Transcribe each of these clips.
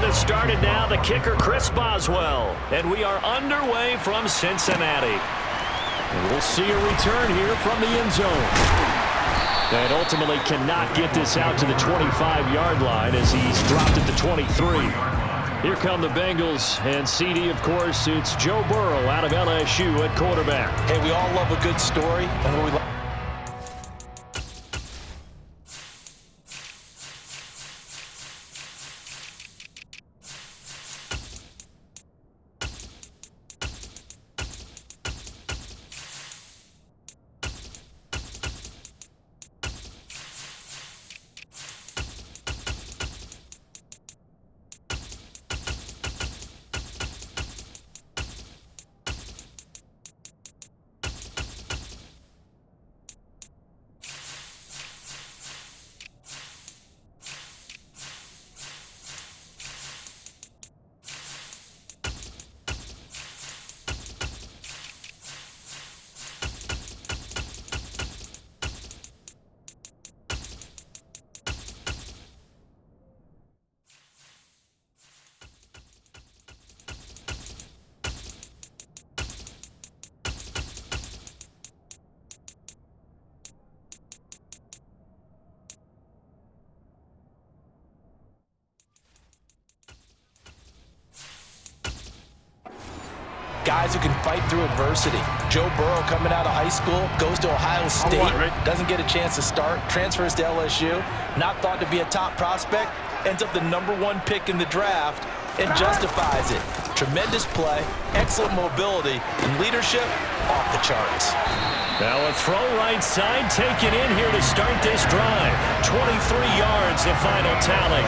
us started now, the kicker, Chris Boswell. And we are underway from Cincinnati. And we'll see a return here from the end zone. And ultimately cannot get this out to the 25-yard line as he's dropped at the 23. Here come the Bengals, and CD, of course, it's Joe Burrow out of LSU at quarterback. Hey, we all love a good story, and we guys who can fight through adversity. Joe Burrow coming out of high school, goes to Ohio State, doesn't get a chance to start, transfers to LSU, not thought to be a top prospect, ends up the #1 pick in the draft, and justifies it. Tremendous play, excellent mobility, and leadership off the charts. Now a throw right side taken in here to start this drive. 23 yards, the final tally.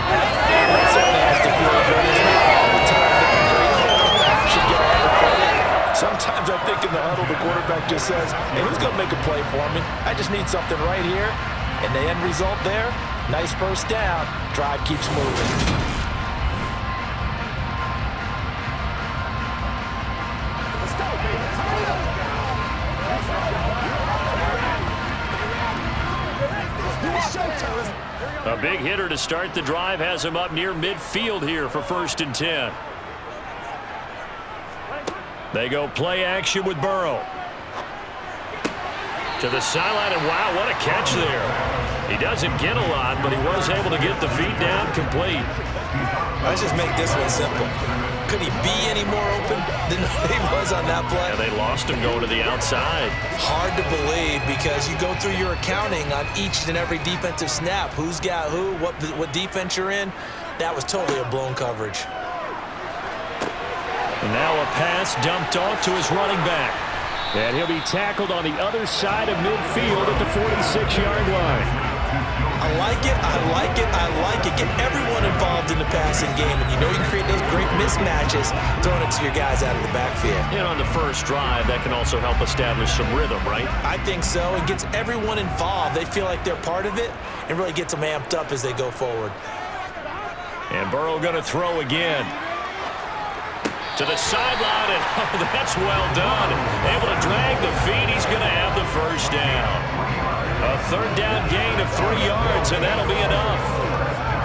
That certainly has to feel good. It's not all the time that the great quarterback should get all the credit. Sometimes I think in the huddle the quarterback just says, hey, who's going to make a play for me? I just need something right here. And the end result there, nice first down. Drive keeps moving. A big hitter to start the drive has him up near midfield here for 1st and 10. They go play action with Burrow. To the sideline, and wow, what a catch there. He doesn't get a lot, but he was able to get the feet down complete. Let's just make this one simple. Could he be any more open than he was on that play? Yeah, they lost him going to the outside. Hard to believe because you go through your accounting on each and every defensive snap. Who's got who, what defense you're in. That was totally a blown coverage. And now a pass dumped off to his running back. And he'll be tackled on the other side of midfield at the 46-yard line. I like it, I like it, I like it. Get everyone involved in the passing game, and you know you can create those great mismatches throwing it to your guys out of the backfield. And on the first drive, that can also help establish some rhythm, right? I think so. It gets everyone involved. They feel like they're part of it and really gets them amped up as they go forward. And Burrow going to throw again. To the sideline, and oh, that's well done. Able to drag the feet. He's going to have the first down. A 3rd down gain of 3 yards, and that'll be enough.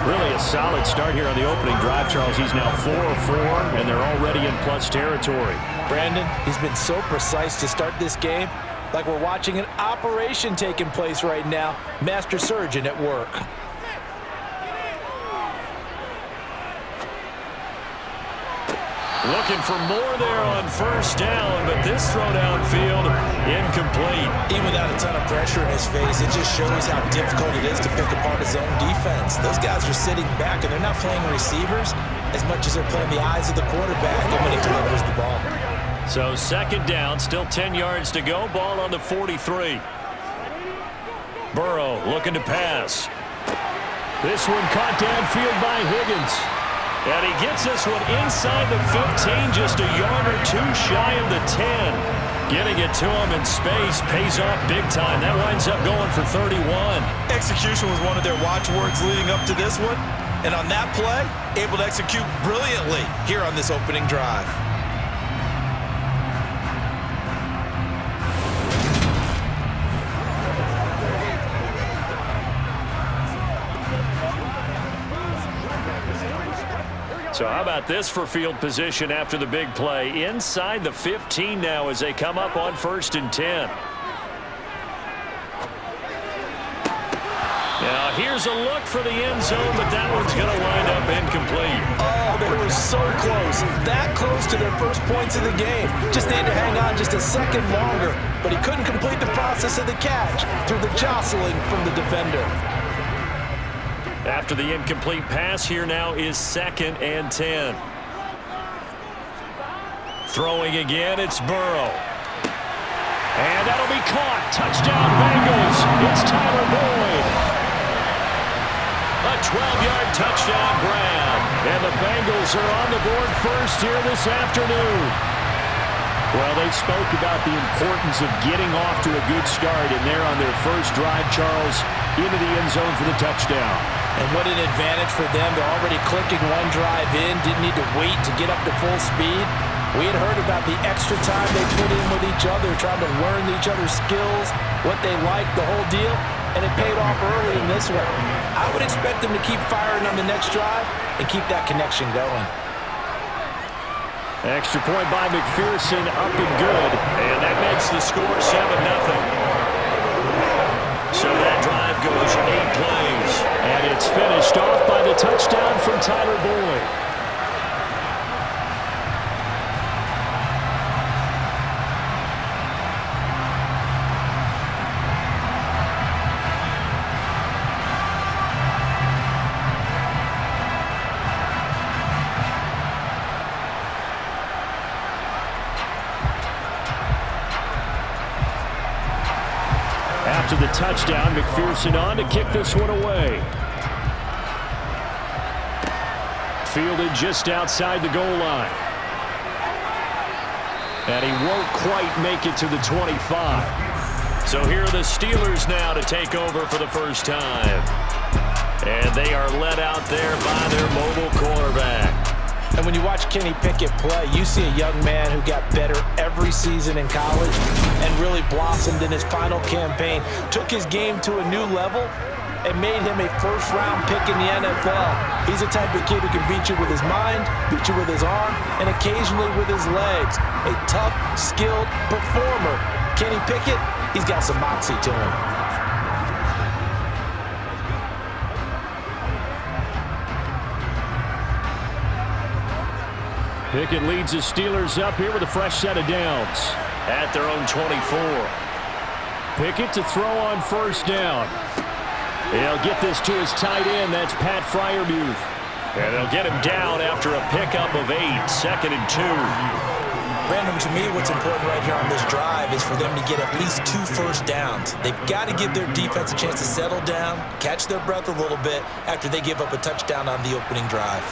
Really a solid start here on the opening drive, Charles. He's now 4 of 4, and they're already in plus territory. Brandon, he's been so precise to start this game, like we're watching an operation taking place right now. Master surgeon at work. Looking for more there on 1st down, but this throw downfield incomplete. Even without a ton of pressure in his face, it just shows how difficult it is to pick apart his own defense. Those guys are sitting back, and they're not playing receivers as much as they're playing the eyes of the quarterback and when he delivers the ball. So 2nd down, still 10 yards to go. Ball on the 43. Burrow looking to pass. This one caught downfield by Higgins. And he gets this one inside the 15, just a yard or 2 shy of the 10. Getting it to him in space pays off big time. That winds up going for 31. Execution was one of their watchwords leading up to this one. And on that play, able to execute brilliantly here on this opening drive. So how about this for field position after the big play? Inside the 15 now as they come up on 1st and 10. Now here's a look for the end zone, but that one's going to wind up incomplete. Oh, they were so close. That close to their first points of the game. Just needed to hang on just a second longer, but he couldn't complete the process of the catch through the jostling from the defender. After the incomplete pass, here now is 2nd and 10. Throwing again, it's Burrow. And that'll be caught. Touchdown, Bengals. It's Tyler Boyd. A 12-yard touchdown grab. And the Bengals are on the board first here this afternoon. Well, they spoke about the importance of getting off to a good start, and they're on their first drive, Charles, into the end zone for the touchdown. And what an advantage for them. They're already clicking one drive in, didn't need to wait to get up to full speed. We had heard about the extra time they put in with each other, trying to learn each other's skills, what they like, the whole deal, and it paid off early in this one. I would expect them to keep firing on the next drive and keep that connection going. Extra point by McPherson, up and good, and that makes the score 7-0. So that drive goes 8 plays, and it's finished off by the touchdown from Tyler Boyd. After the touchdown, McPherson on to kick this one away. Fielded just outside the goal line. And he won't quite make it to the 25. So here are the Steelers now to take over for the first time. And they are led out there by their mobile quarterback. And when you watch Kenny Pickett play, you see a young man who got better every season in college and really blossomed in his final campaign, took his game to a new level, and made him a first-round pick in the NFL. He's the type of kid who can beat you with his mind, beat you with his arm, and occasionally with his legs. A tough, skilled performer. Kenny Pickett, he's got some moxie to him. Pickett leads the Steelers up here with a fresh set of downs at their own 24. Pickett to throw on first down. He'll get this to his tight end. That's Pat Freiermuth. And they'll get him down after a pickup of 8, 2nd and 2. Brandon, to me, what's important right here on this drive is for them to get at least 2 first downs. They've got to give their defense a chance to settle down, catch their breath a little bit after they give up a touchdown on the opening drive.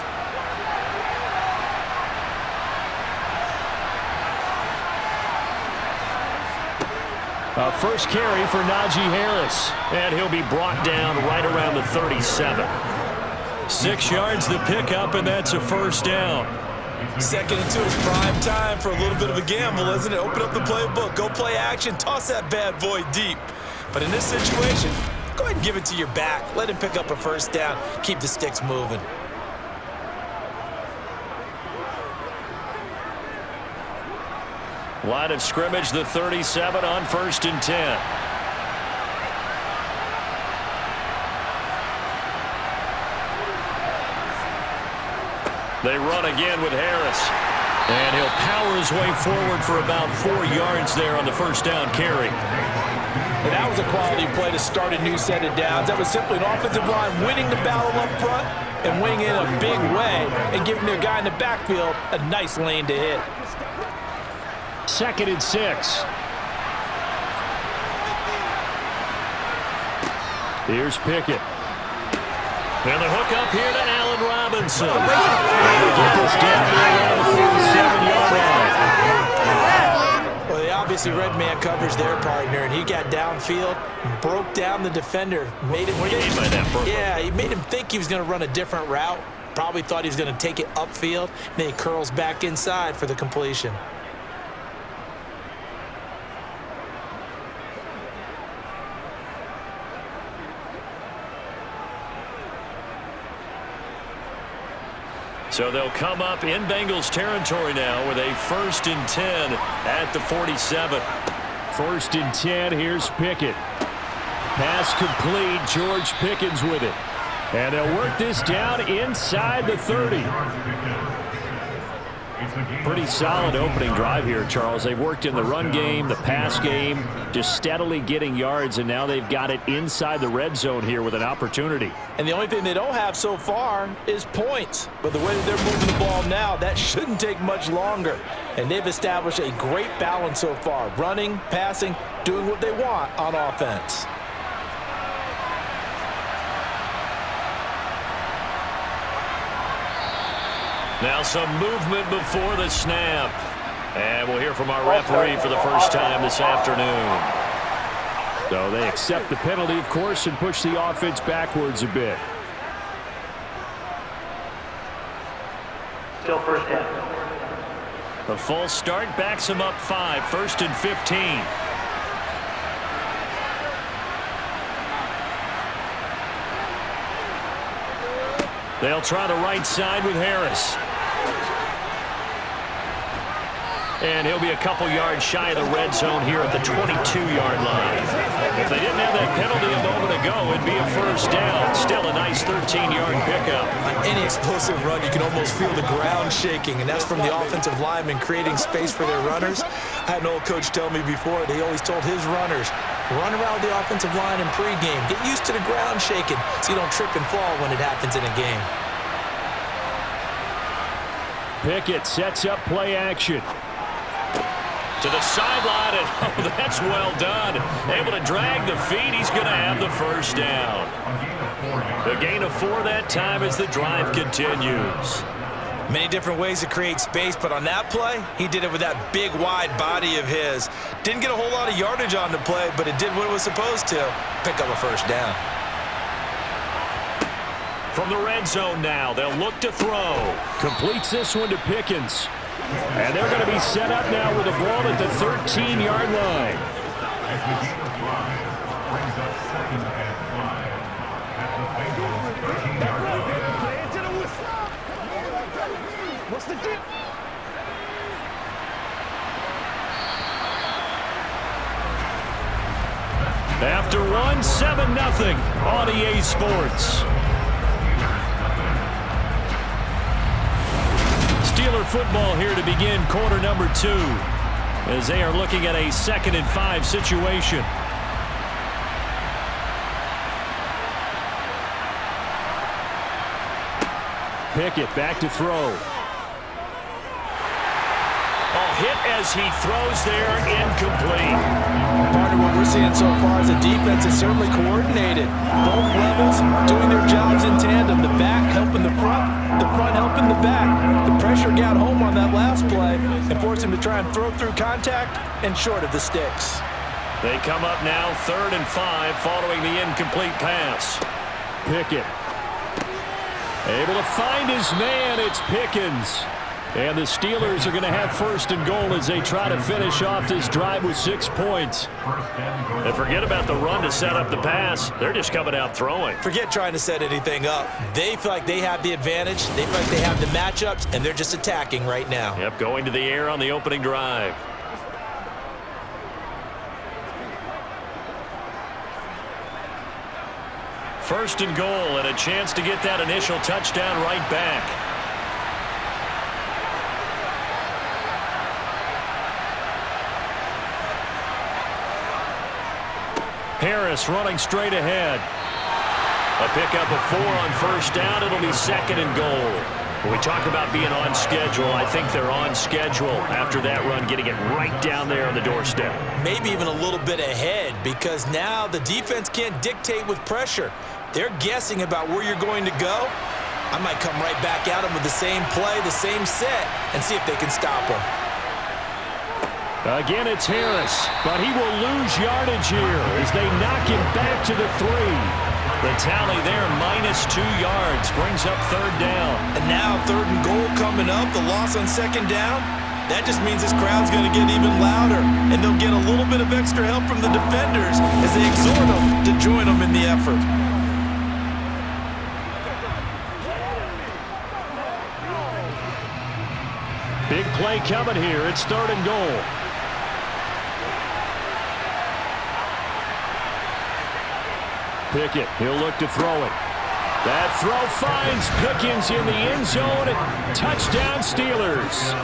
First carry for Najee Harris, and he'll be brought down right around the 37. 6 yards the pickup, and that's a first down. 2nd and 2 is prime time for a little bit of a gamble, isn't it? Open up the playbook, go play action, toss that bad boy deep. But in this situation, go ahead and give it to your back. Let him pick up a first down, keep the sticks moving. Line of scrimmage, the 37 on 1st and 10. They run again with Harris. And he'll power his way forward for about 4 yards there on the first down carry. And that was a quality play to start a new set of downs. That was simply an offensive line winning the battle up front and winning in a big way and giving their guy in the backfield a nice lane to hit. 2nd and 6. Here's Pickett. And the hook up here to Allen Robinson. And they get this down around the 47-yard line. Well, they obviously read man coverage their partner, and he got downfield, broke down the defender, made him What do you mean by that, bro? Yeah, he made him think he was going to run a different route. Probably thought he was going to take it upfield. Then he curls back inside for the completion. So they'll come up in Bengals territory now with a 1st and 10 at the 47. 1st and 10, here's Pickett. Pass complete, George Pickens with it. And they'll work this down inside the 30. Pretty solid opening drive here, Charles. They've worked in the run game, the pass game, just steadily getting yards, and now they've got it inside the red zone here with an opportunity. And the only thing they don't have so far is points. But the way that they're moving the ball now, that shouldn't take much longer. And they've established a great balance so far. Running, passing, doing what they want on offense. Now some movement before the snap. And we'll hear from our referee for the first time this afternoon. So they accept the penalty, of course, and push the offense backwards a bit. Still first down. The false start backs them up 5, 1st and 15. They'll try the right side with Harris. And he'll be a couple yards shy of the red zone here at the 22-yard line. If they didn't have that penalty a moment ago, it'd be a first down. Still a nice 13-yard pickup. On any explosive run, you can almost feel the ground shaking, and that's from the offensive linemen creating space for their runners. I had an old coach tell me before, they always told his runners, run around the offensive line in pregame. Get used to the ground shaking so you don't trip and fall when it happens in a game. Pickett sets up play action. To the sideline, and oh, that's well done. Able to drag the feet. He's going to have the first down. The gain of 4 that time as the drive continues. Many different ways to create space, but on that play, he did it with that big, wide body of his. Didn't get a whole lot of yardage on the play, but it did what it was supposed to. Pick up a first down. From the red zone now, they'll look to throw. Completes this one to Pickens. And they're going to be set up now with the ball at the 13-yard line. After 1, 7-0 on EA Sports. Steeler football here to begin quarter number 2 as they are looking at a 2nd and 5 situation. Pickett back to throw. Hit as he throws there, incomplete. Part of what we're seeing so far is the defense is certainly coordinated. Both levels doing their jobs in tandem. The back helping the front helping the back. The pressure got home on that last play and forced him to try and throw through contact and short of the sticks. They come up now 3rd and 5 following the incomplete pass. Pickett able to find his man. It's Pickens. And the Steelers are going to have 1st and goal as they try to finish off this drive with 6 points. And forget about the run to set up the pass. They're just coming out throwing. Forget trying to set anything up. They feel like they have the advantage. They feel like they have the matchups, and they're just attacking right now. Yep, going to the air on the opening drive. First and goal, and a chance to get that initial touchdown right back. Harris running straight ahead. A pickup of 4 on first down. It'll be 2nd and goal. When we talk about being on schedule, I think they're on schedule after that run, getting it right down there on the doorstep. Maybe even a little bit ahead, because now the defense can't dictate with pressure. They're guessing about where you're going to go. I might come right back at them with the same play, the same set, and see if they can stop them. Again, it's Harris, but he will lose yardage here as they knock him back to the 3. The tally there, -2 yards, brings up 3rd down. And now 3rd and goal coming up, the loss on 2nd down. That just means this crowd's going to get even louder, and they'll get a little bit of extra help from the defenders as they exhort them to join them in the effort. Big play coming here. It's 3rd and goal. Pickett, he'll look to throw it. That throw finds Pickens in the end zone. Touchdown Steelers.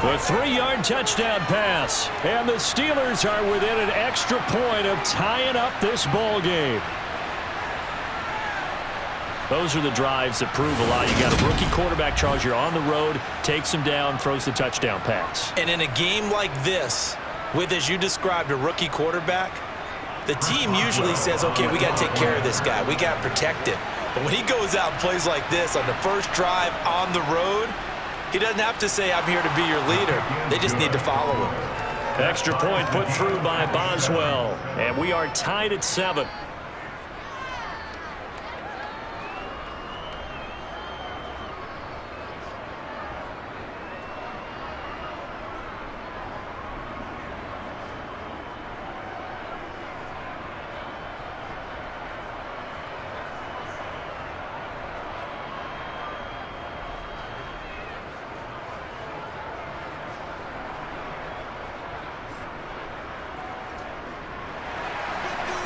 A 3-yard touchdown pass. And the Steelers are within an extra point of tying up this ball game. Those are the drives that prove a lot. You got a rookie quarterback, Charles. You're on the road, takes him down, throws the touchdown pass. And in a game like this, with, as you described, a rookie quarterback, the team usually says, okay, we got to take care of this guy. We got to protect him. But when he goes out and plays like this on the first drive on the road, he doesn't have to say, I'm here to be your leader. They just need to follow him. Extra point put through by Boswell. And we are tied at 7.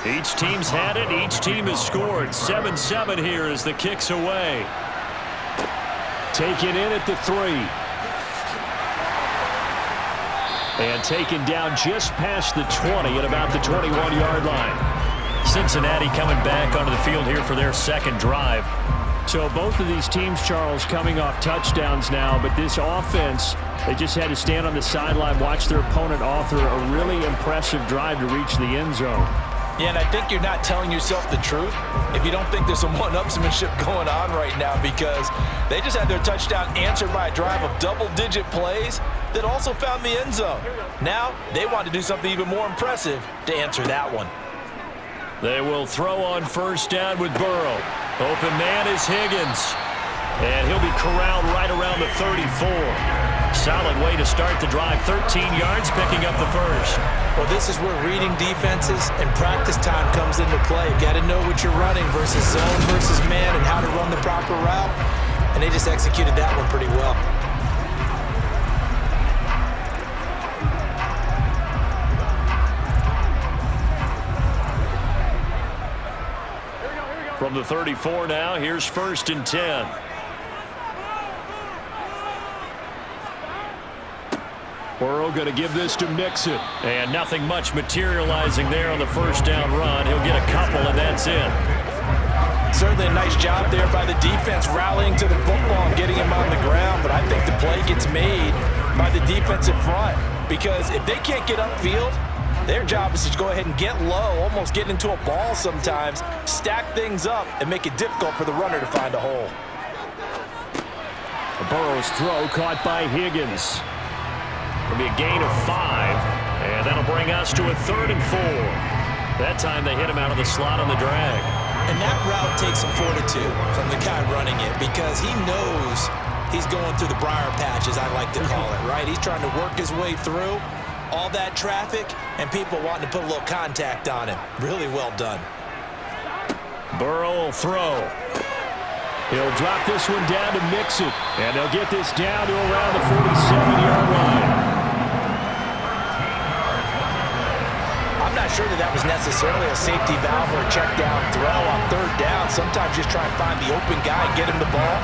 Each team's had it. Each team has scored. 7-7 here as the kick's away. Taken in at the 3. And taken down just past the 20 at about the 21-yard line. Cincinnati coming back onto the field here for their second drive. So both of these teams, Charles, coming off touchdowns now, but this offense, they just had to stand on the sideline, watch their opponent author a really impressive drive to reach the end zone. Yeah, and I think you're not telling yourself the truth if you don't think there's some one-upsmanship going on right now, because they just had their touchdown answered by a drive of double-digit plays that also found the end zone. Now they want to do something even more impressive to answer that one. They will throw on first down with Burrow. Open man is Higgins. And he'll be corralled right around the 34. Solid way to start the drive. 13 yards, picking up the first. Well, this is where reading defenses and practice time comes into play. You've got to know what you're running versus zone versus man and how to run the proper route. And they just executed that one pretty well. From the 34 now, here's 1st and 10. Burrow going to give this to Mixon. And nothing much materializing there on the first down run. He'll get a couple, and that's it. Certainly a nice job there by the defense rallying to the football and getting him on the ground. But I think the play gets made by the defensive front, because if they can't get upfield, their job is to go ahead and get low, almost get into a ball sometimes, stack things up, and make it difficult for the runner to find a hole. Burrow's throw caught by Higgins. It'll be a gain of 5, and that'll bring us to a 3rd and 4. That time they hit him out of the slot on the drag. And that route takes some fortitude from the guy running it, because he knows he's going through the briar patch, as I like to call it, right? He's trying to work his way through all that traffic and people wanting to put a little contact on him. Really well done. Burrow will throw. He'll drop this one down to Mixon, and they'll get this down to around the 47-yard line. I'm not sure that was necessarily a safety valve or a check down throw on 3rd down. Sometimes just try and find the open guy and get him the ball.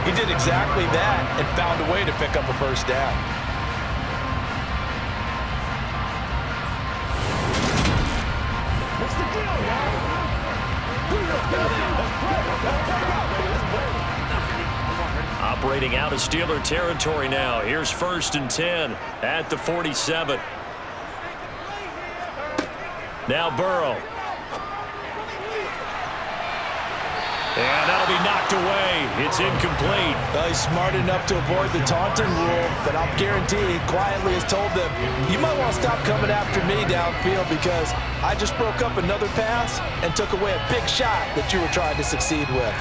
He did exactly that and found a way to pick up a first down. What's the deal, man? Operating out of Steeler territory now. Here's 1st and 10 at the 47. Now Burrow. And that'll be knocked away. It's incomplete. Well, he's smart enough to avoid the taunting rule, but I'll guarantee he quietly has told them, you might want to stop coming after me downfield, because I just broke up another pass and took away a big shot that you were trying to succeed with.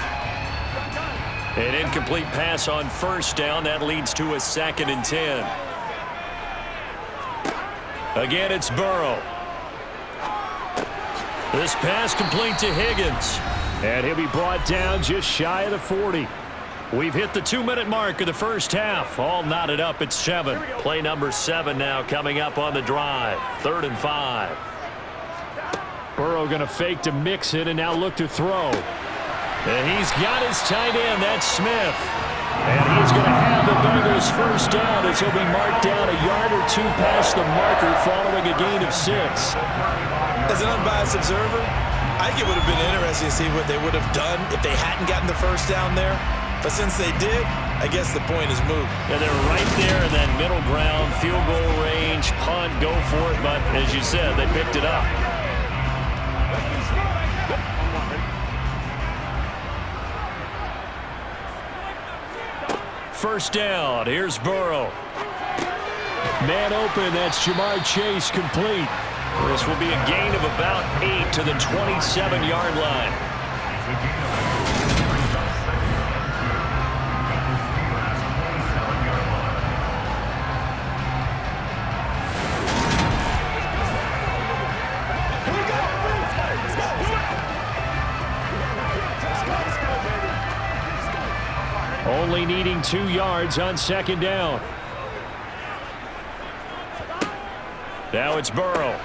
An incomplete pass on first down. That leads to a 2nd and 10. Again, it's Burrow. This pass complete to Higgins. And he'll be brought down just shy of the 40. We've hit the 2-minute mark of the first half. All knotted up at 7. Play number 7 now coming up on the drive. 3rd and 5. Burrow going to fake to mix it and now look to throw. And he's got his tight end. That's Smith. And he's going to have the Bengals first down as he'll be marked down a yard or 2 past the marker following a gain of 6. As an unbiased observer, I think it would have been interesting to see what they would have done if they hadn't gotten the first down there. But since they did, I guess the point is moot. Yeah, they're right there in that middle ground, field goal range, punt, go for it. But as you said, they picked it up. First down, here's Burrow. Man open, that's Jamar Chase complete. This will be a gain of about 8 to the 27-yard line. Only needing 2 yards on 2nd down. Now it's Burrow.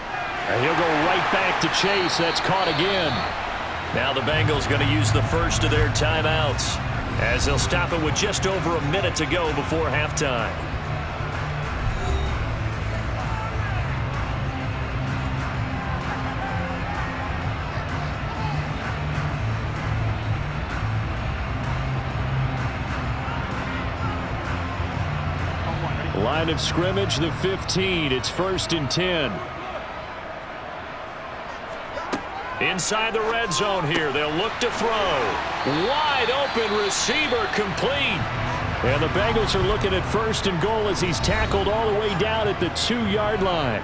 And he'll go right back to Chase. That's caught again. Now the Bengals going to use the first of their timeouts as they'll stop it with just over a minute to go before halftime. Line of scrimmage, the 15. It's 1st and 10. Inside the red zone here. They'll look to throw. Wide open receiver complete. And the Bengals are looking at 1st and goal as he's tackled all the way down at the 2-yard line.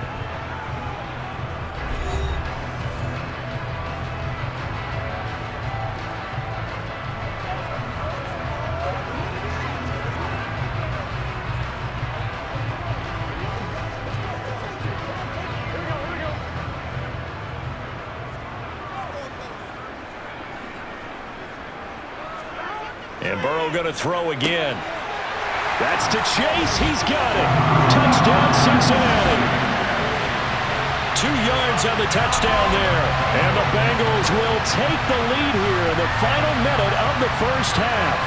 And Burrow going to throw again. That's to Chase. He's got it. Touchdown, Cincinnati. 2 yards on the touchdown there. And the Bengals will take the lead here in the final minute of the first half.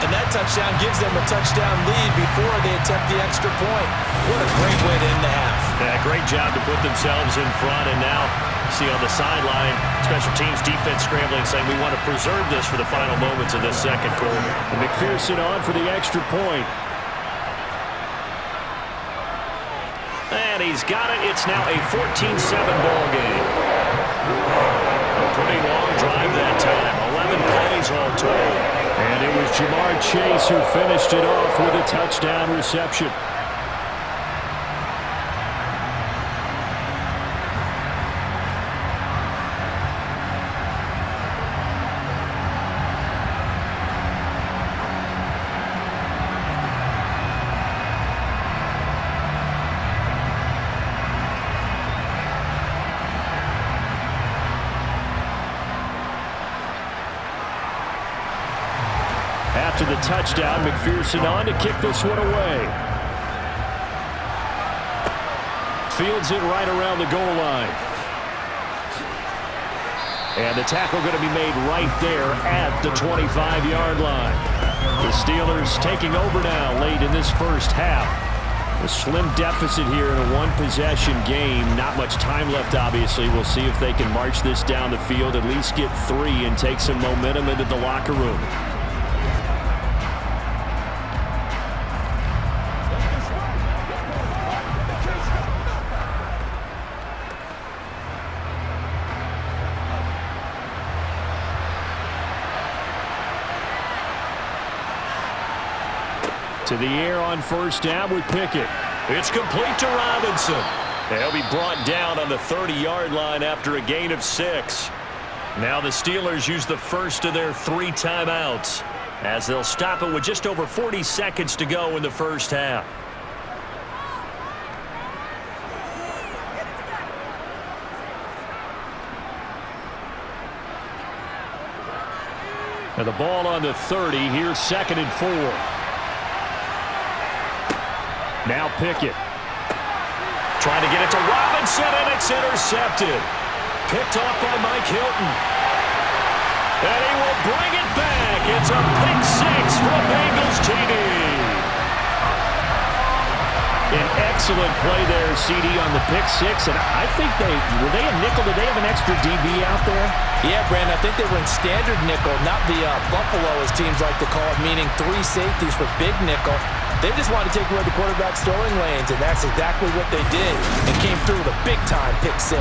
And that touchdown gives them a touchdown lead before they attempt the extra point. What a great way to end the half. Yeah, great job to put themselves in front. And now, see on the sideline, special teams defense scrambling, saying we want to preserve this for the final moments of this second quarter. And McPherson on for the extra point. And he's got it. It's now a 14-7 ball game. A pretty long drive that time. 11 plays all told. And it was Jamar Chase who finished it off with a touchdown reception. After the touchdown, McPherson on to kick this one away. Fields it right around the goal line. And the tackle going to be made right there at the 25-yard line. The Steelers taking over now late in this first half. A slim deficit here in a one-possession game. Not much time left, obviously. We'll see if they can march this down the field, at least get 3 and take some momentum into the locker room. To the air on first down with Pickett. It's complete to Robinson. They'll be brought down on the 30-yard line after a gain of 6. Now the Steelers use the first of their 3 timeouts as they'll stop it with just over 40 seconds to go in the first half. And the ball on the 30. Here's 2nd and 4. Now Pickett. Trying to get it to Robinson, and it's intercepted. Picked off by Mike Hilton. And he will bring it back. It's a pick 6 for a Bengals TD. An excellent play there, CD, on the pick 6. And I think were they a nickel? Did they have an extra DB out there? Yeah, Brandon, I think they were in standard nickel, not the Buffalo, as teams like to call it, meaning 3 safeties for big nickel. They just wanted to take away the quarterback's throwing lanes, and that's exactly what they did, and came through with a big-time pick 6.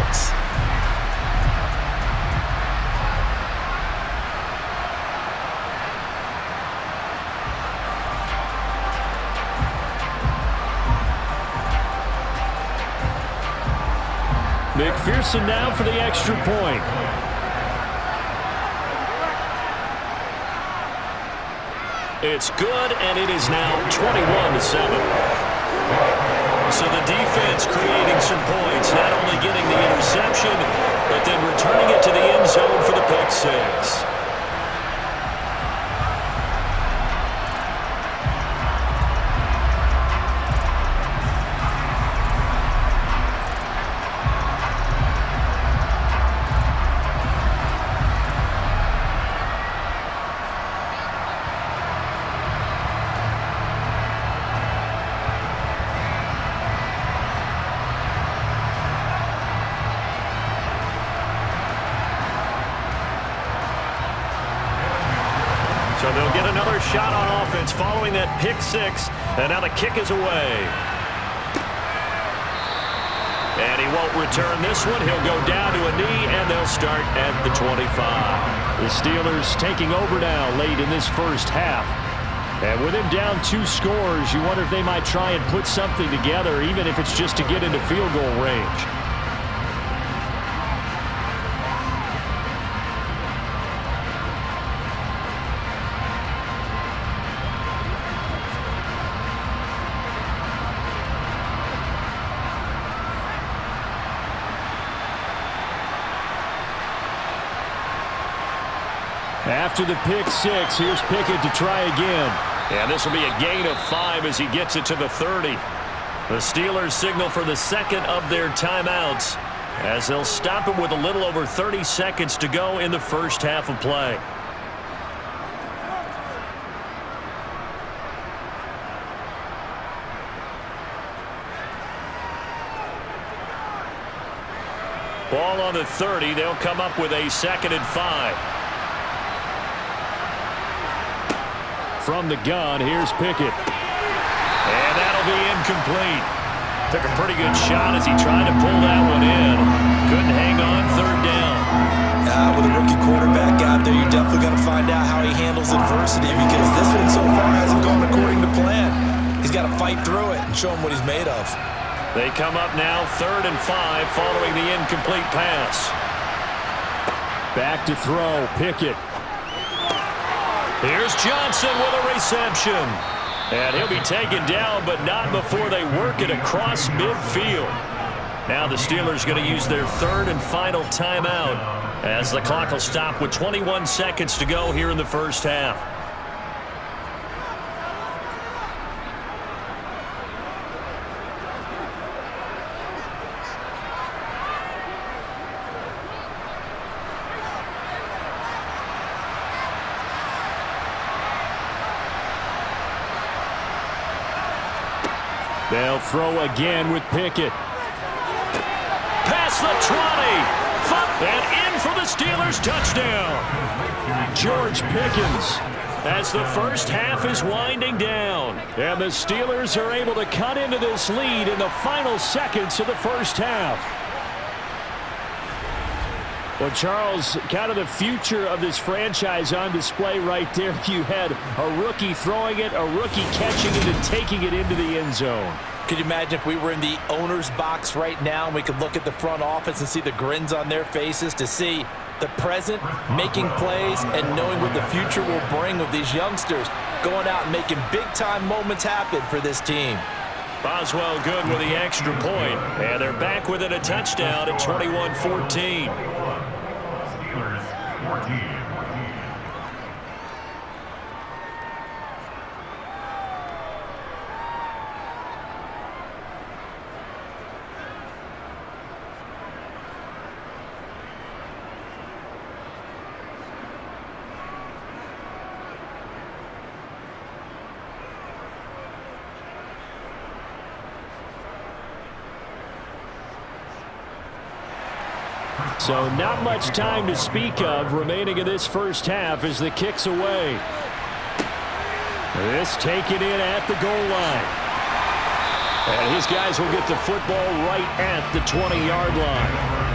McPherson now for the extra point. It's good, and it is now 21-7. So the defense creating some points, not only getting the interception, but then returning it to the end zone for the pick 6. So they'll get another shot on offense following that pick 6, and now the kick is away. And he won't return this one. He'll go down to a knee, and they'll start at the 25. The Steelers taking over now late in this first half. And with him down 2 scores, you wonder if they might try and put something together, even if it's just to get into field goal range. After the pick 6, here's Pickett to try again. And this will be a gain of 5 as he gets it to the 30. The Steelers signal for the second of their timeouts as they'll stop him with a little over 30 seconds to go in the first half of play. Ball on the 30. They'll come up with a 2nd and 5. From the gun, here's Pickett. And that'll be incomplete. Took a pretty good shot as he tried to pull that one in. Couldn't hang on 3rd down. With a rookie quarterback out there, you're definitely going to find out how he handles adversity, because this one so far hasn't gone according to plan. He's got to fight through it and show him what he's made of. They come up now 3rd and 5 following the incomplete pass. Back to throw, Pickett. Here's Johnson with a reception. And he'll be taken down, but not before they work it across midfield. Now the Steelers going to use their 3rd and final timeout as the clock will stop with 21 seconds to go here in the first half. They'll throw again with Pickett. Past the 20. And in for the Steelers touchdown. George Pickens as the first half is winding down. And the Steelers are able to cut into this lead in the final seconds of the first half. Well, Charles, kind of the future of this franchise on display right there. You had a rookie throwing it, a rookie catching it, and taking it into the end zone. Could you imagine if we were in the owner's box right now and we could look at the front office and see the grins on their faces, to see the present making plays and knowing what the future will bring with these youngsters going out and making big-time moments happen for this team. Boswell good with the extra point, and they're back within a touchdown at 21-14. So not much time to speak of remaining in this first half as the kick's away. This taken in at the goal line. And his guys will get the football right at the 20-yard line.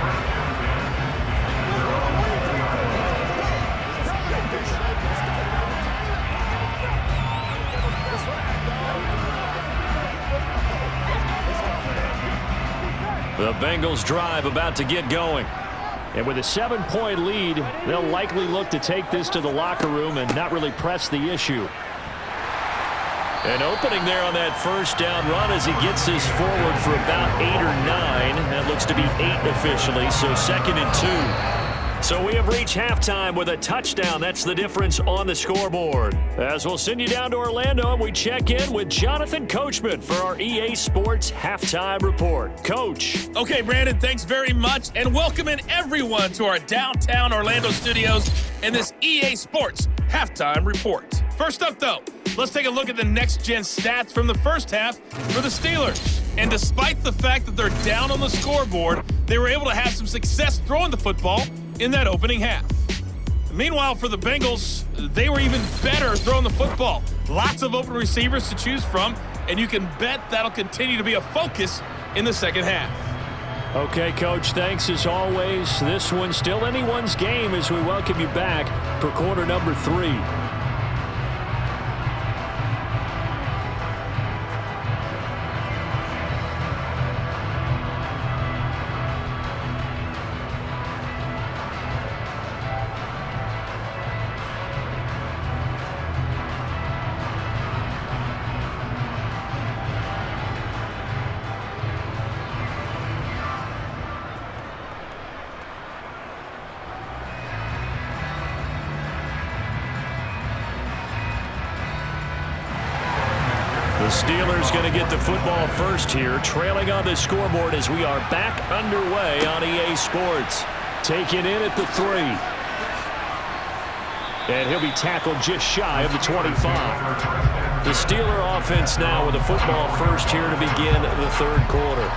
The Bengals drive about to get going. And with a 7-point lead, they'll likely look to take this to the locker room and not really press the issue. An opening there on that first down run as he gets this forward for about 8 or 9. That looks to be 8 officially, so 2nd and 2. So we have reached halftime with a touchdown. That's the difference on the scoreboard. As we'll send you down to Orlando, and we check in with Jonathan Coachman for our EA Sports Halftime Report. Coach. Okay, Brandon, thanks very much, and welcome in everyone to our downtown Orlando studios and this EA Sports Halftime Report. First up, though, let's take a look at the next-gen stats from the first half for the Steelers. And despite the fact that they're down on the scoreboard, they were able to have some success throwing the football in that opening half. Meanwhile, for the Bengals, they were even better throwing the football. Lots of open receivers to choose from, and you can bet that'll continue to be a focus in the second half. Okay, Coach, thanks as always. This one's still anyone's game as we welcome you back for quarter number 3. The Steelers going to get the football first here, trailing on the scoreboard as we are back underway on EA Sports. Taken in at the 3. And he'll be tackled just shy of the 25. The Steeler offense now with the football first here to begin the third quarter.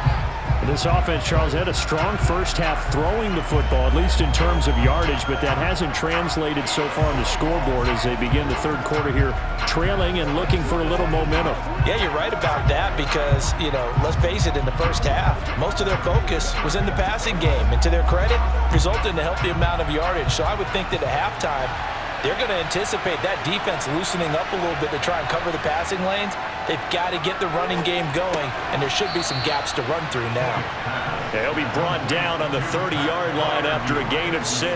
This offense, Charles, had a strong first half throwing the football, at least in terms of yardage, but that hasn't translated so far on the scoreboard as they begin the third quarter here, trailing and looking for a little momentum. Yeah, you're right about that because, let's face it, in the first half, most of their focus was in the passing game. And to their credit, resulted in a healthy amount of yardage. So I would think that at halftime, they're going to anticipate that defense loosening up a little bit to try and cover the passing lanes. They've got to get the running game going, and there should be some gaps to run through now. He'll be brought down on the 30-yard line after a gain of 6.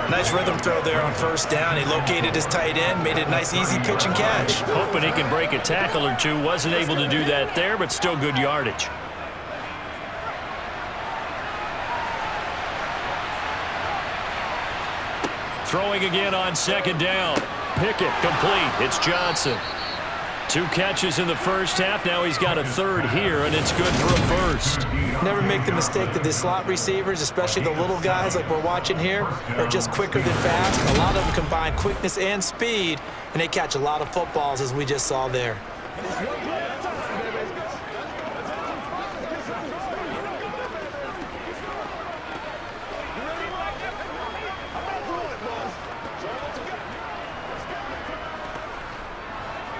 Nice rhythm throw there on first down. He located his tight end, made it a nice, easy pitch and catch. Hoping he can break a tackle or two. Wasn't able to do that there, but still good yardage. Throwing again on second down. Pickett complete. It's Johnson. 2 catches in the first half. Now he's got a third here, and it's good for a first. Never make the mistake that the slot receivers, especially the little guys like we're watching here, are just quicker than fast. A lot of them combine quickness and speed, and they catch a lot of footballs, as we just saw there.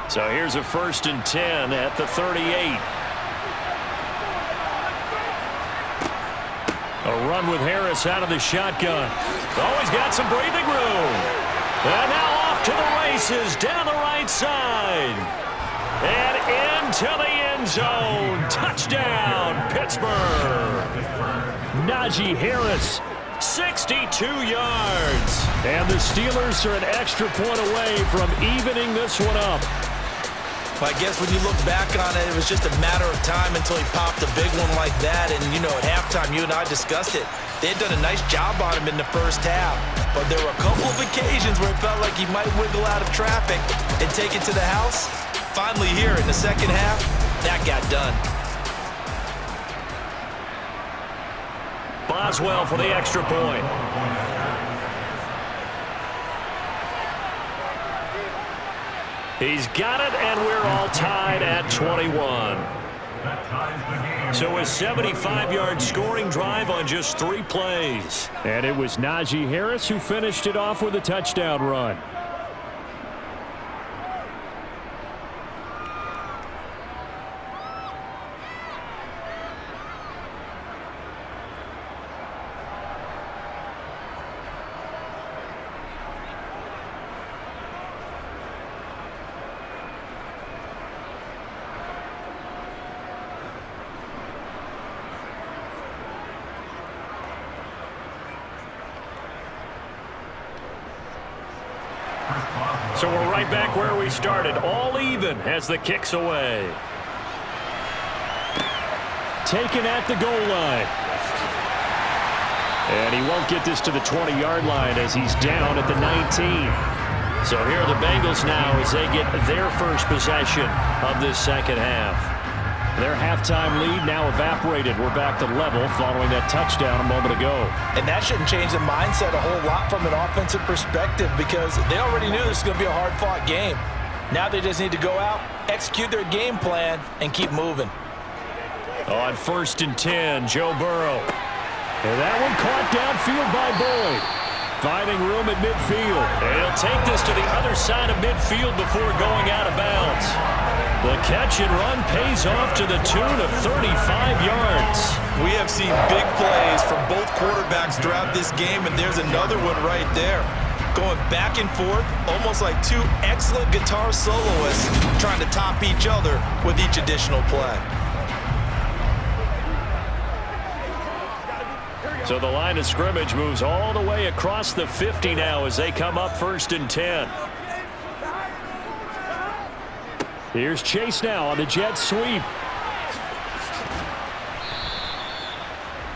So here's a 1st and 10 at the 38. A run with Harris out of the shotgun. Oh, he's got some breathing room. And now off to the races down the right side. And into the end zone. Touchdown, Pittsburgh. Najee Harris, 62 yards. And the Steelers are an extra point away from evening this one up. Well, I guess when you look back on it, it was just a matter of time until he popped a big one like that. And, at halftime, you and I discussed it. They had done a nice job on him in the first half. But there were a couple of occasions where it felt like he might wiggle out of traffic and take it to the house. Finally here in the second half, that got done. Boswell for the extra point. He's got it, and we're all tied at 21. That ties the game. So a 75-yard scoring drive on just 3 plays. And it was Najee Harris who finished it off with a touchdown run. So we're right back where we started, all even as the kick's away. Taken at the goal line. And he won't get this to the 20-yard line as he's down at the 19. So here are the Bengals now as they get their first possession of this second half. Their halftime lead now evaporated. We're back to level following that touchdown a moment ago. And that shouldn't change the mindset a whole lot from an offensive perspective because they already knew this was going to be a hard-fought game. Now they just need to go out, execute their game plan, and keep moving. On 1st and 10, Joe Burrow. And that one caught downfield by Boyd. Finding room at midfield. And he'll take this to the other side of midfield before going out of bounds. The catch and run pays off to the tune of 35 yards. We have seen big plays from both quarterbacks throughout this game, and there's another one right there. Going back and forth, almost like 2 excellent guitar soloists trying to top each other with each additional play. So the line of scrimmage moves all the way across the 50 now as they come up 1st and 10. Here's Chase now on the jet sweep.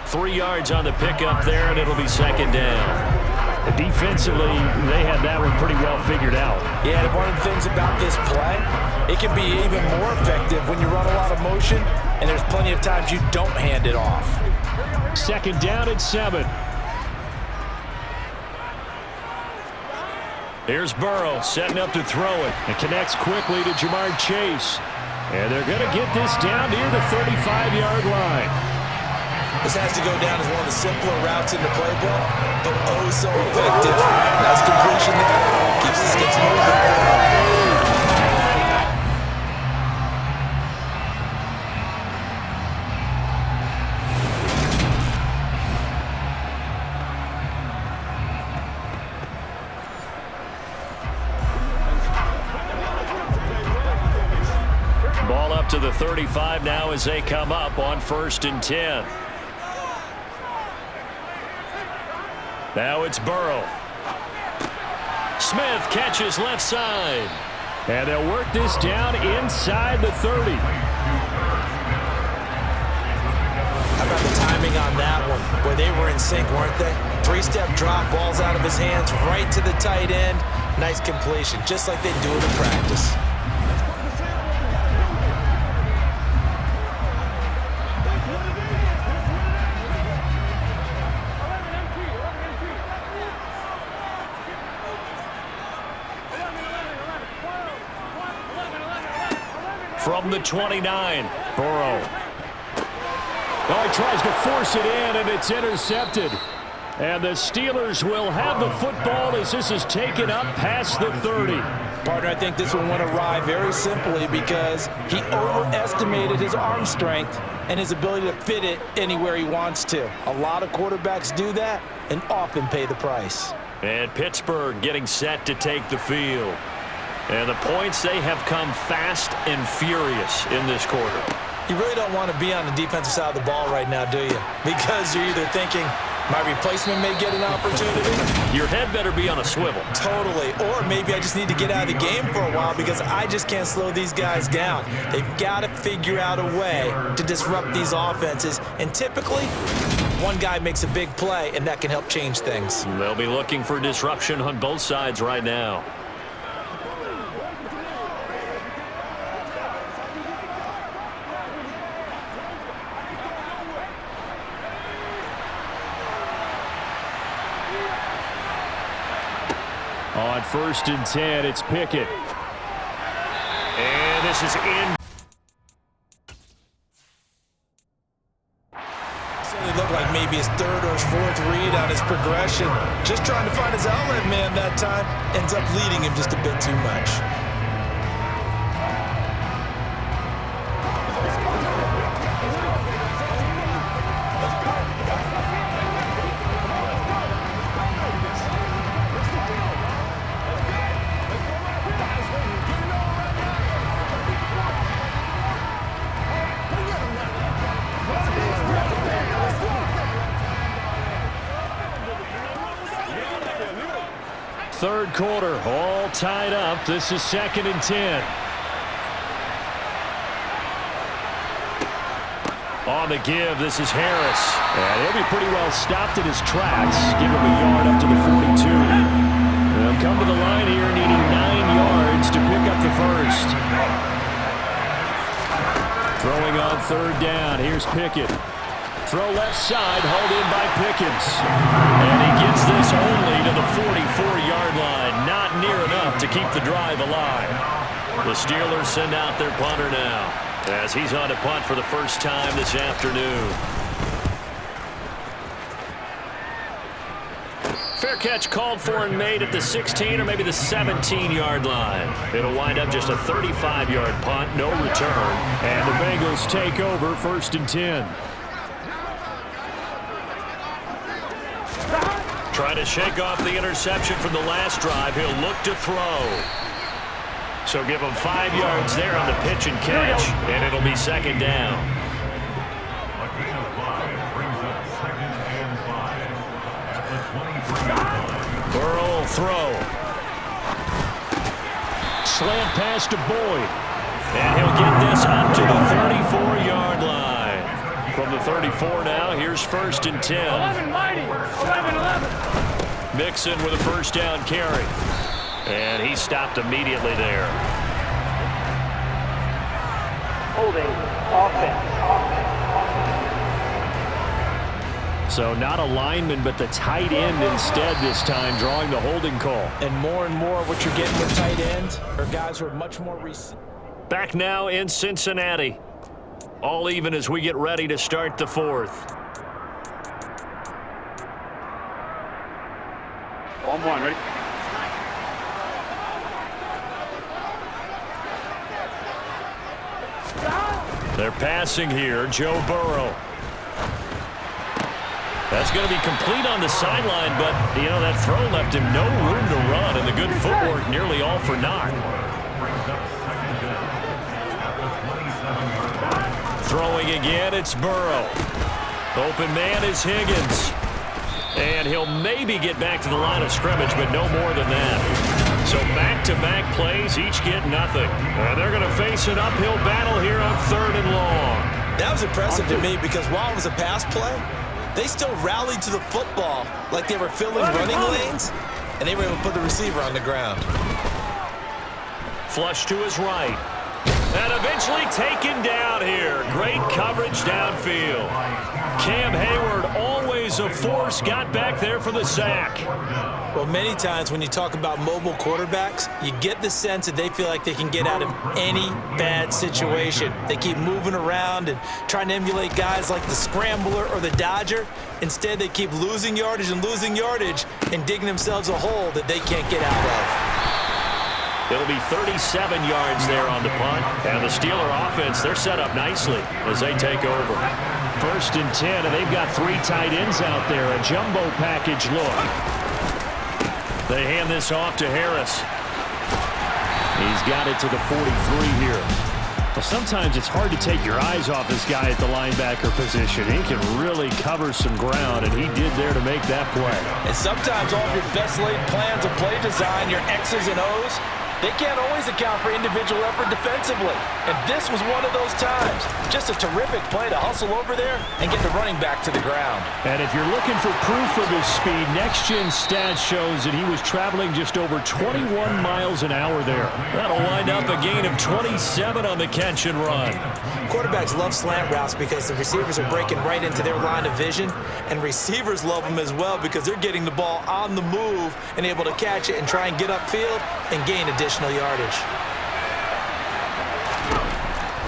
3 yards on the pickup there, and it'll be 2nd down. Defensively, they had that one pretty well figured out. Yeah, and one of the things about this play, it can be even more effective when you run a lot of motion, and there's plenty of times you don't hand it off. 2nd down at 7. Here's Burrow setting up to throw it. It connects quickly to Jamar Chase. And they're going to get this down near the 35-yard line. This has to go down as one of the simpler routes in the playbook, but oh so effective. Nice completion there. Keeps the sticks moving. Ball up to the 35 now as they come up on 1st and 10. Now it's Burrow. Smith catches left side. And they'll work this down inside the 30. How about the timing on that one? Where they were in sync, weren't they? 3-step drop, balls out of his hands, right to the tight end. Nice completion, just like they do it in practice. From the 29, Burrow. Oh, he tries to force it in, and it's intercepted. And the Steelers will have the football as this is taken up past the 30. Partner, I think this one went awry very simply because he overestimated his arm strength and his ability to fit it anywhere he wants to. A lot of quarterbacks do that and often pay the price. and Pittsburgh getting set to take the field. And the points, they have come fast and furious in this quarter. You really don't want to be on the defensive side of the ball right now, do you? Because you're either thinking, my replacement may get an opportunity. Your head better be on a swivel. Totally. Or maybe I just need to get out of the game for a while because I just can't slow these guys down. They've got to figure out a way to disrupt these offenses. And typically, one guy makes a big play, and that can help change things. They'll be looking for disruption on both sides right now. On 1st and 10, it's Pickett. And this is in. maybe his third or his fourth read on his progression. Just trying to find his outlet man that time. Ends up leading him just a bit too much. Third quarter, all tied up. This is 2nd and 10. On the give, this is Harris. And he'll be pretty well stopped in his tracks. Give him a yard up to the 42. They'll come to the line here needing 9 yards to pick up the first. Throwing on third down. Here's Pickett. Throw left side, hauled in by Pickens. And he gets this only to the 44-yard line. Not near enough to keep the drive alive. The Steelers send out their punter now, as he's on to punt for the first time this afternoon. Fair catch called for and made at the 16 or maybe the 17-yard line. It'll wind up just a 35-yard punt, no return. And the Bengals take over 1st and 10. Trying to shake off the interception from the last drive. He'll look to throw. So give him 5 yards there on the pitch and catch, and it'll be 2nd down. Burrow will throw. Slant pass to Boyd. And he'll get this up to the 34-yard line. From the 34 now, here's 1st and 10. 11. Mixon with a first down carry. And he stopped immediately there. Holding offense. So not a lineman, but the tight end instead this time, drawing the holding call. And more what you're getting with tight ends are guys who are much more recent. Back now in Cincinnati. All even as we get ready to start the 4th. 1-1, ready? They're passing here. Joe Burrow. That's going to be complete on the sideline, but, you know, that throw left him no room to run, and the good footwork nearly all for naught. Throwing again, it's Burrow. Open man is Higgins. And he'll maybe get back to the line of scrimmage, but no more than that. So back-to-back plays, each get nothing. And they're going to face an uphill battle here on 3rd and long. That was impressive to me because while it was a pass play, they still rallied to the football like they were filling running lanes, and they were able to put the receiver on the ground. Flush to his right. And eventually taken down here. Great coverage downfield. Cam Hayward, always a force, got back there for the sack. Well, many times when you talk about mobile quarterbacks, you get the sense that they feel like they can get out of any bad situation. They keep moving around and trying to emulate guys like the Scrambler or the Dodger. Instead, they keep losing yardage and digging themselves a hole that they can't get out of. It'll be 37 yards there on the punt. And the Steeler offense, they're set up nicely as they take over. 1st and 10, and they've got 3 tight ends out there. A jumbo package look. They hand this off to Harris. He's got it to the 43 here. Well, sometimes it's hard to take your eyes off this guy at the linebacker position. He can really cover some ground, and he did there to make that play. And sometimes all of your best laid plans of play design, your X's and O's, they can't always account for individual effort defensively. And this was one of those times. Just a terrific play to hustle over there and get the running back to the ground. And if you're looking for proof of his speed, Next Gen Stats shows that he was traveling just over 21 miles an hour there. That'll wind up a gain of 27 on the catch and run. Quarterbacks love slant routes because the receivers are breaking right into their line of vision. And receivers love them as well because they're getting the ball on the move and able to catch it and try and get upfield and gain additional yardage.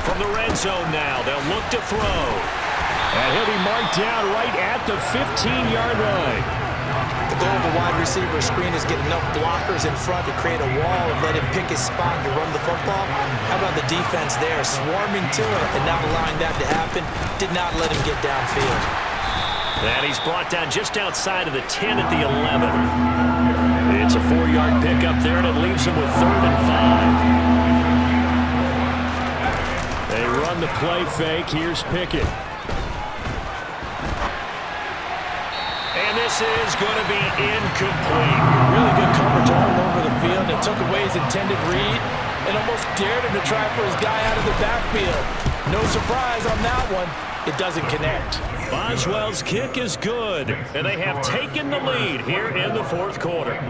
From the red zone now, they'll look to throw. And he'll be marked down right at the 15-yard line. The goal of a wide receiver screen is get enough blockers in front to create a wall and let him pick his spot to run the football. How about the defense there, swarming to it and not allowing that to happen? Did not let him get downfield. And he's brought down just outside of the 10 at the 11. It's a 4-yard pickup there, and it leaves him with 3rd and 5. They run the play fake. Here's Pickett. And this is going to be incomplete. Really good coverage all over the field. It took away his intended read and almost dared him to try for his guy out of the backfield. No surprise on that one. It doesn't connect. Boswell's kick is good, and they have taken the lead here in the 4th quarter.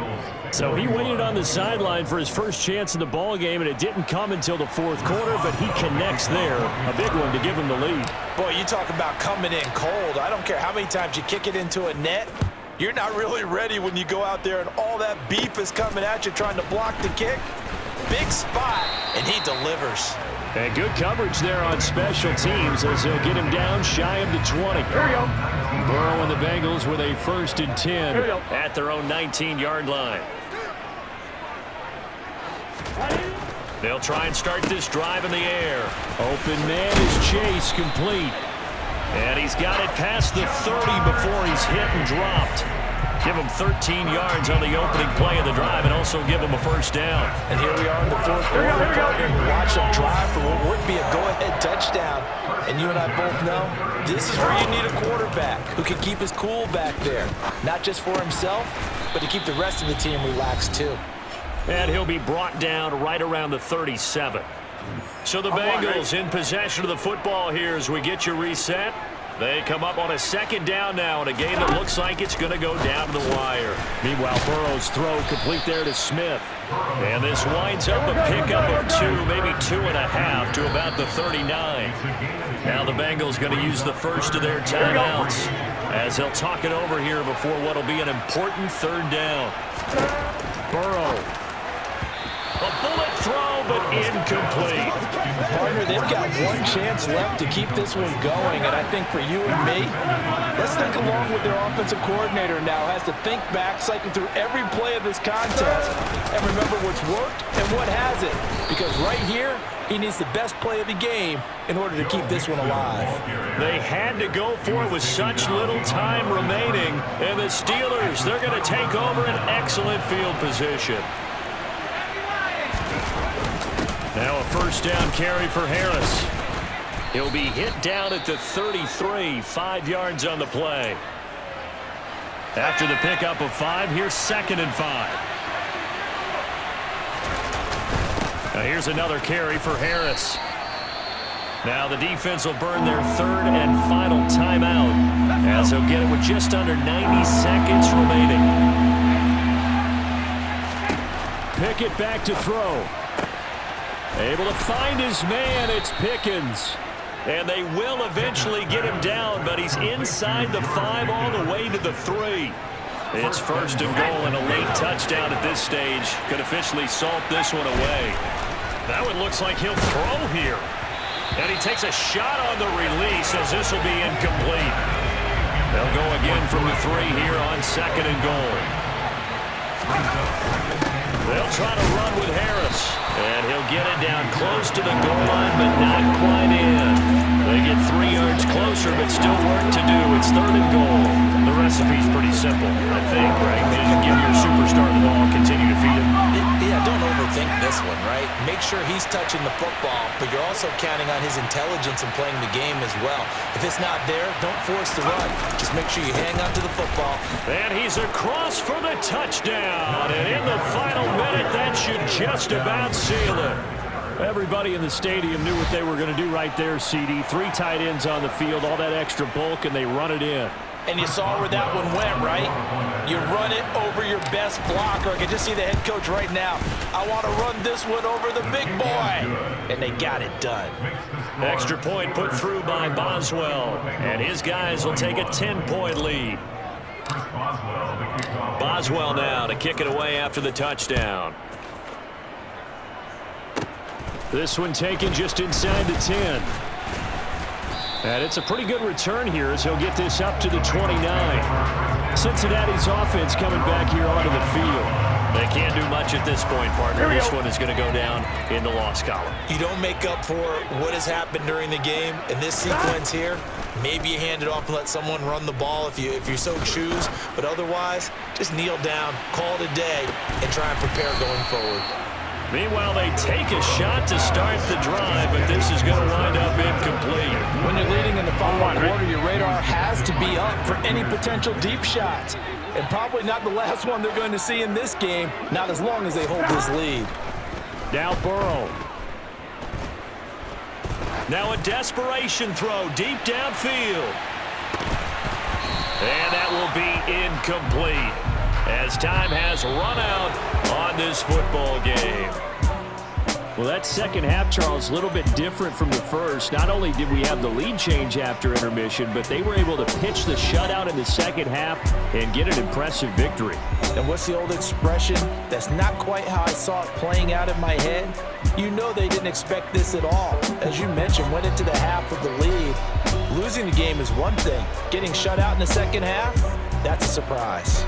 So he waited on the sideline for his first chance in the ball game, and it didn't come until the 4th quarter, but he connects there. A big one to give him the lead. Boy, you talk about coming in cold. I don't care how many times you kick it into a net. You're not really ready when you go out there and all that beef is coming at you trying to block the kick. Big spot, and he delivers. And good coverage there on special teams as they'll get him down shy of the 20. Here we go. Burrow and the Bengals with a 1st and 10 at their own 19-yard line. They'll try and start this drive in the air. Open man is Chase, complete. And he's got it past the 30 before he's hit and dropped. Give him 13 yards on the opening play of the drive and also give him a 1st down. And here we are in the 4th quarter. Watch them drive for what would be a go-ahead touchdown. And you and I both know this is where you need a quarterback who can keep his cool back there. Not just for himself, but to keep the rest of the team relaxed too. And he'll be brought down right around the 37. So the Bengals in possession of the football here as we get you reset. They come up on a 2nd down now in a game that looks like it's going to go down to the wire. Meanwhile, Burrow's throw complete there to Smith. And this winds up a pickup of 2, maybe 2.5 to about the 39. Now the Bengals going to use the first of their timeouts as they'll talk it over here before what will be an important 3rd down. Burrow. A bullet throw, but incomplete. Partner, they've got one chance left to keep this one going, and I think for you and me, let's think along with their offensive coordinator now. Has to think back, cycle through every play of this contest, and remember what's worked and what hasn't. Because right here, he needs the best play of the game in order to keep this one alive. They had to go for it with such little time remaining, and the Steelers, they're going to take over an excellent field position. Now a 1st down carry for Harris. He'll be hit down at the 33, 5 yards on the play. After the pickup of 5, here's 2nd and 5. Now here's another carry for Harris. Now the defense will burn their 3rd and final timeout as they'll get it with just under 90 seconds remaining. Pickett back to throw. Able to find his man, it's Pickens. And they will eventually get him down, but he's inside the 5 all the way to the 3. It's 1st and goal and a late touchdown at this stage. Could officially salt this one away. That one looks like he'll throw here. And he takes a shot on the release as this will be incomplete. They'll go again from the 3 here on 2nd and goal. They'll try to run with Harris. And he'll get it down close to the goal line, but not quite in. They get 3 yards closer, but still work to do. It's 3rd and goal. The recipe's pretty simple, I think, right? Just give your superstar the ball, continue to feed him. Yeah, don't overthink this one, right? Make sure he's touching the football, but you're also counting on his intelligence in playing the game as well. If it's not there, don't force the run. Just make sure you hang on to the football. And he's across for the touchdown. And in the final minute, that should just about seal it. Everybody in the stadium knew what they were going to do right there, CD. 3 tight ends on the field, all that extra bulk, and they run it in. And you saw where that one went, right? You run it over your best blocker. I can just see the head coach right now. I want to run this one over the big boy. And they got it done. Extra point put through by Boswell. And his guys will take a 10-point lead. Boswell now to kick it away after the touchdown. This one taken just inside the 10. And it's a pretty good return here as he'll get this up to the 29. Cincinnati's offense coming back here onto the field. They can't do much at this point, partner. This one is going to go down in the loss column. You don't make up for what has happened during the game. In this sequence here, maybe you hand it off and let someone run the ball if you so choose. But otherwise, just kneel down, call it a day, and try and prepare going forward. Meanwhile, they take a shot to start the drive, but this is going to wind up incomplete. When you're leading in the final quarter, your radar has to be up for any potential deep shots. And probably not the last one they're going to see in this game, not as long as they hold this lead. Now Burrow. Now a desperation throw deep downfield. And that will be incomplete as time has run out on this football game. Well, that second half, Charles, a little bit different from the first. Not only did we have the lead change after intermission, but they were able to pitch the shutout in the second half and get an impressive victory. And what's the old expression? That's not quite how I saw it playing out in my head. You know they didn't expect this at all. As you mentioned, went into the half with the lead. Losing the game is one thing. Getting shut out in the second half, that's a surprise.